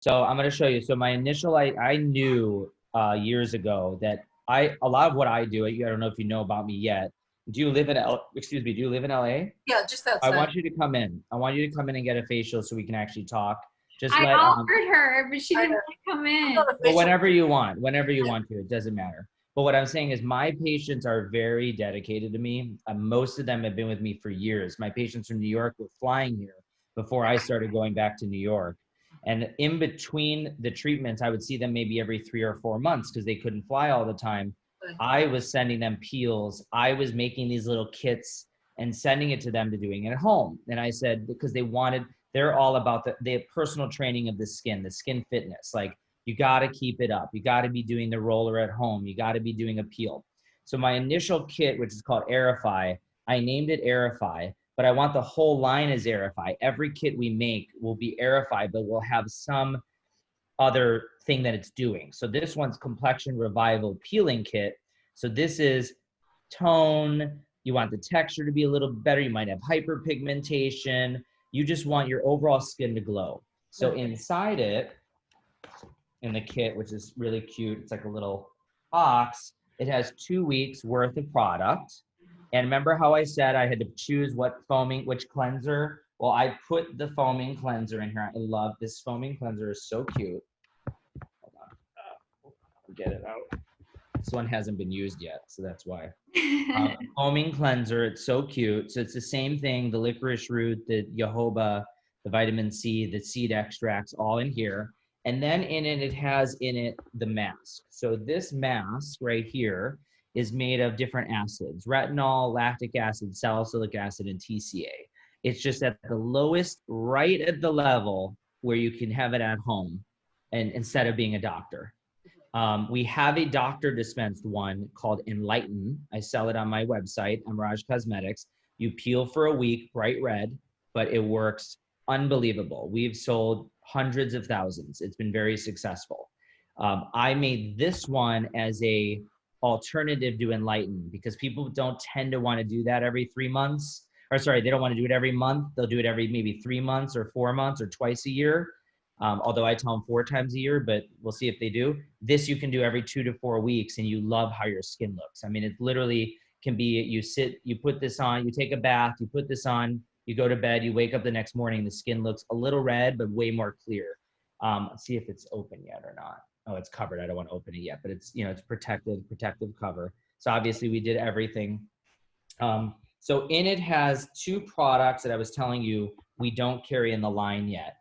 So I'm going to show you. So my initial, I knew years ago that a lot of what I do, I don't know if you know about me yet. Do you live in excuse me, do you live in LA? Yeah, just outside. I want you to come in. I want you to come in and get a facial so we can actually talk. Just I let offered her, but she didn't want to come in. well, whenever you want to, it doesn't matter. But what I'm saying is my patients are very dedicated to me. Most of them have been with me for years. My patients from New York were flying here before I started going back to New York. And in between the treatments, I would see them maybe every 3 or 4 months because they couldn't fly all the time. I was sending them peels. I was making these little kits and sending it to them to doing it at home. And I said, because they're all about the personal training of the skin fitness. Like, you got to keep it up. You got to be doing the roller at home. You got to be doing a peel. So my initial kit, which is called Aerify, I named it Aerify, but I want the whole line as Aerify. Every kit we make will be Aerify, but we'll have some other thing that it's doing. So this one's Complexion Revival Peeling Kit. So this is tone. You want the texture to be a little better. You might have hyperpigmentation. You just want your overall skin to glow. So inside it, in the kit, which is really cute, it's like a little box, it has 2 weeks worth of product. And remember how I said I had to choose which cleanser? Well, I put the foaming cleanser in here. I love this foaming cleanser. Is so cute. Hold on. Get it out. This one hasn't been used yet, so that's why. Foaming cleanser, it's so cute. So it's the same thing, the licorice root, the jojoba, the vitamin C, the seed extracts, all in here. And then in it, it has in it the mask. So this mask right here is made of different acids: retinol, lactic acid, salicylic acid, and TCA. It's just at the lowest, right at the level where you can have it at home, and instead of being a doctor. We have a doctor dispensed one called Enlighten. I sell it on my website, Emerage Cosmetics. You peel for a week, bright red, but it works unbelievable. We've sold hundreds of thousands. It's been very successful. I made this one as a alternative to Enlighten because people don't tend to want to do that every 3 months. Or sorry, they don't want to do it every month. They'll do it every maybe 3 months or 4 months or twice a year. Although I tell them 4 times a year, but we'll see if they do. This you can do every 2 to 4 weeks, and you love how your skin looks. I mean, it literally can be, you put this on, you take a bath, you put this on, you go to bed, you wake up the next morning, the skin looks a little red, but way more clear. Let's see if it's open yet or not. Oh, it's covered. I don't want to open it yet, but it's, it's protective cover. So obviously we did everything. So in it has 2 products that I was telling you we don't carry in the line yet.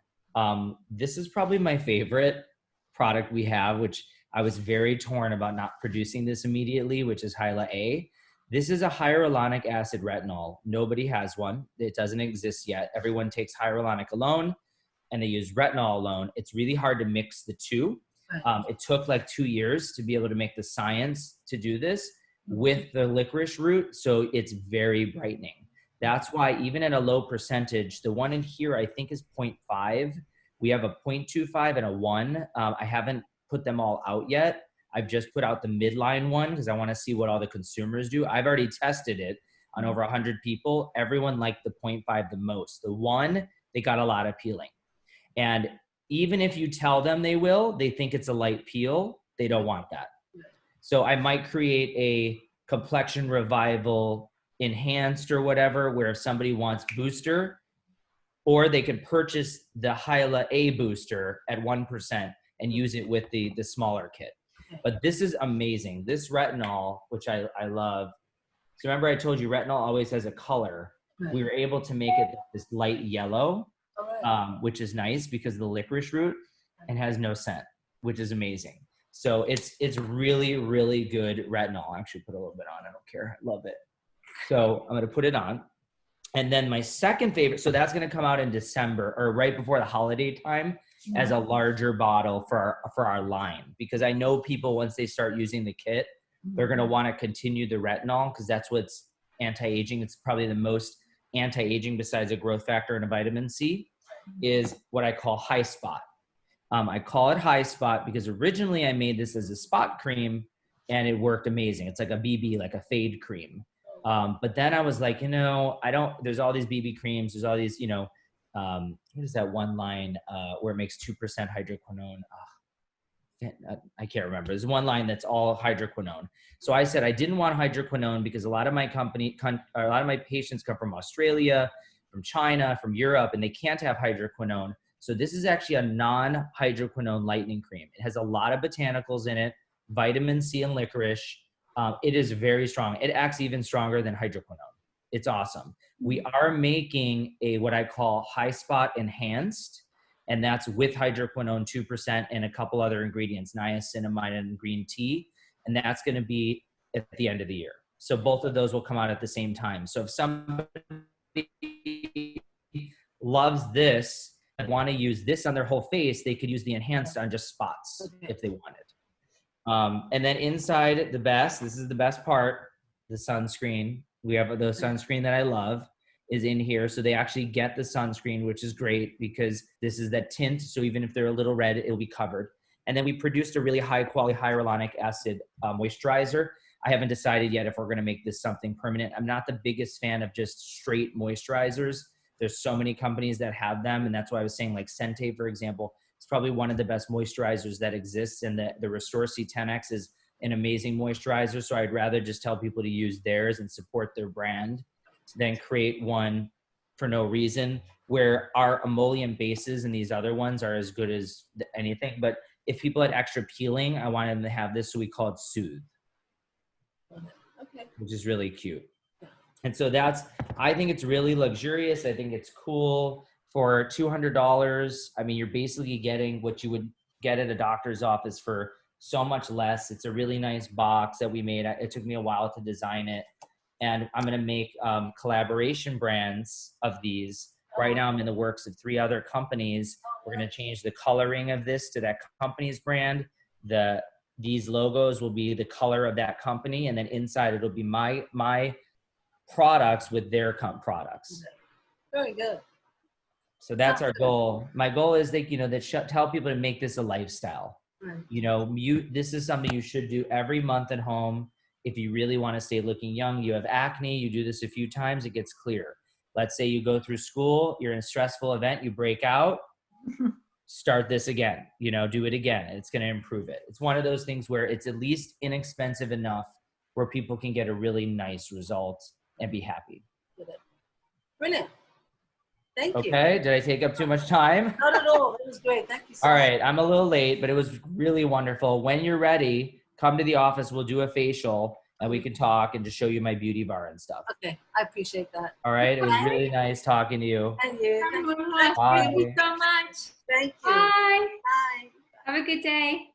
This is probably my favorite product we have, which I was very torn about not producing this immediately, which is Hyla A. This is a hyaluronic acid retinol. Nobody has one. It doesn't exist yet. Everyone takes hyaluronic alone and they use retinol alone. It's really hard to mix the two. It took like 2 years to be able to make the science to do this with the licorice root. So it's very brightening. That's why even at a low percentage, the one in here, I think is 0.5. We have a 0.25 and a 1. I haven't put them all out yet. I've just put out the midline one because I want to see what all the consumers do. I've already tested it on over 100 people. Everyone liked the 0.5 the most. The 1, they got a lot of peeling. And even if you tell them they think it's a light peel. They don't want that. So I might create a Complexion Revival enhanced or whatever, where if somebody wants booster, or they could purchase the Hyla A booster at 1% and use it with the smaller kit. But this is amazing. This retinol, which I love. So remember I told you retinol always has a color. We were able to make it this light yellow, which is nice because of the licorice root, and has no scent, which is amazing. So it's really, really good retinol. I'll actually put a little bit on. I don't care. I love it. So I'm going to put it on. And then my second favorite, so that's going to come out in December or right before the holiday time as a larger bottle for our line. Because I know people, once they start using the kit, they're going to want to continue the retinol because that's what's anti-aging. It's probably the most anti-aging besides a growth factor and a vitamin C is what I call high spot. I call it high spot because originally I made this as a spot cream and it worked amazing. It's like a BB, like a fade cream. But then I was like, there's all these BB creams, there's all these, what is that one line where it makes 2% hydroquinone? I can't remember. There's one line that's all hydroquinone. So I said I didn't want hydroquinone because a lot of my patients come from Australia, from China, from Europe, and they can't have hydroquinone. So this is actually a non-hydroquinone lightening cream. It has a lot of botanicals in it, vitamin C and licorice. It is very strong. It acts even stronger than hydroquinone. It's awesome. We are making a what I call high spot enhanced, and that's with hydroquinone 2% and a couple other ingredients, niacinamide and green tea, and that's going to be at the end of the year. So both of those will come out at the same time. So if somebody loves this and want to use this on their whole face, they could use the enhanced on just spots if they wanted. And then inside this is the best part, the sunscreen. We have the sunscreen that I love is in here. So they actually get the sunscreen, which is great because this is that tint. So even if they're a little red, it'll be covered. And then we produced a really high quality hyaluronic acid moisturizer. I haven't decided yet if we're going to make this something permanent. I'm not the biggest fan of just straight moisturizers. There's so many companies that have them. And that's why I was saying like Sente, for example, it's probably one of the best moisturizers that exists. And the Restore C10X is an amazing moisturizer. So I'd rather just tell people to use theirs and support their brand than create one for no reason, where our emollient bases and these other ones are as good as anything. But if people had extra peeling, I wanted them to have this. So we call it Soothe, which is really cute. And so I think it's really luxurious. I think it's cool for $200. I mean, you're basically getting what you would get at a doctor's office for so much less. It's a really nice box that we made. It took me a while to design it. And I'm going to make collaboration brands of these. Right now, I'm in the works of 3 other companies. We're going to change the coloring of this to that company's brand. These logos will be the color of that company. And then inside, it'll be my products with their products. Very good. So that's our goal. My goal is that tell people to make this a lifestyle. Right. This is something you should do every month at home. If you really want to stay looking young, you have acne, you do this a few times, it gets clear. Let's say you go through school, you're in a stressful event, you break out, start this again, do it again. It's going to improve it. It's one of those things where it's at least inexpensive enough where people can get a really nice result and be happy. Brilliant. Thank you. Okay, did I take up too much time? Not at all. It was great. Thank you so much. All right, I'm a little late, but it was really wonderful. When you're ready, come to the office. We'll do a facial and we can talk and just show you my beauty bar and stuff. Okay, I appreciate that. All right, it was really nice talking to you. Thank you. Thank you so much. Thank you. Bye. Bye. Have a good day.